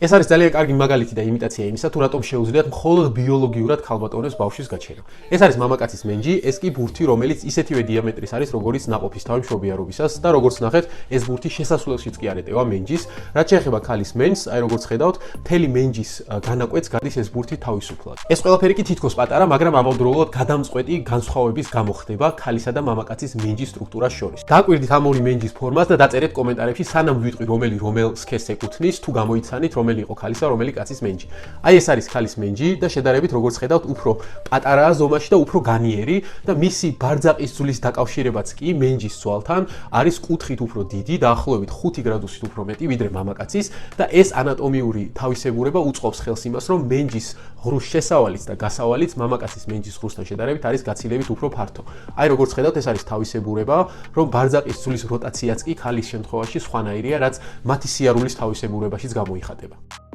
ეს არის ძალიან კარგი მაგალითი და იმიტაცია იმისა, თუ რატომ შეუძლიათ მხოლოდ ბიოლოგიურად ქალბატონებს ბავშვის გაჩენა. ეს არის მამაკაცის მენჯი, ეს კი ბურთი, რომელიც ისეთივე დიამეტრის არის, როგორც ნაყოფის თავი მშობიარობისას და როგორც ნახეთ, ეს ბურთი შესასვლელშიც კი არ ეტევა მენჯის. რაც შეეხება ქალის მენჯს, აი როგორც ხედავთ, მთელი მენჯის განაკვეთს გადის ეს ბურთი თავისუფლად. ეს ყველაფერი კი თითქოს პატარა, მაგრამ ამავდროულად გადამწყვეტი განსხვავების გამო ხდება ქალისა და მამაკაცის მენჯის სტრუქტურას შორის. დააკვირდით ამ ორი მენჯის ფორმას და დაწერეთ კომენტარებში, სანამ ვიტყვი რომელ სქესს ეკუთვნის, თუ გამოიცანით რომელი იყო ქალისა, რომელი კაცის მენჯი. აი ეს არის ქალის მენჯი და შედარებით როგორც ხედავთ, უფრო პატარაა ზომაში და უფრო განიერი და მისი ბარძაყის ძვლის დაკავშირებაც კი მენჯის ცვალთან არის კუთხით უფრო დიდი, დაახლოებით 5 გრადუსით უფრო მეტი ვიდრე მამაკაცის და ეს ანატომიური თავისებურება უწყობს ხელს იმას, რომ მენჯის ღრუს შესავალიც და გასავალიც მამაკაცის მენჯის ღრუსთან შედარებით არის გაცილებით უფრო ფართო. აი როგორც ხედავთ, ეს არის თავისებურება, რომ ბარძაყის ძვლის როტაციაც კი ქალის შემთხვევაში სხვანაირია, რაც მათი სიარულის თავისებურებაშიც გამოიხატება.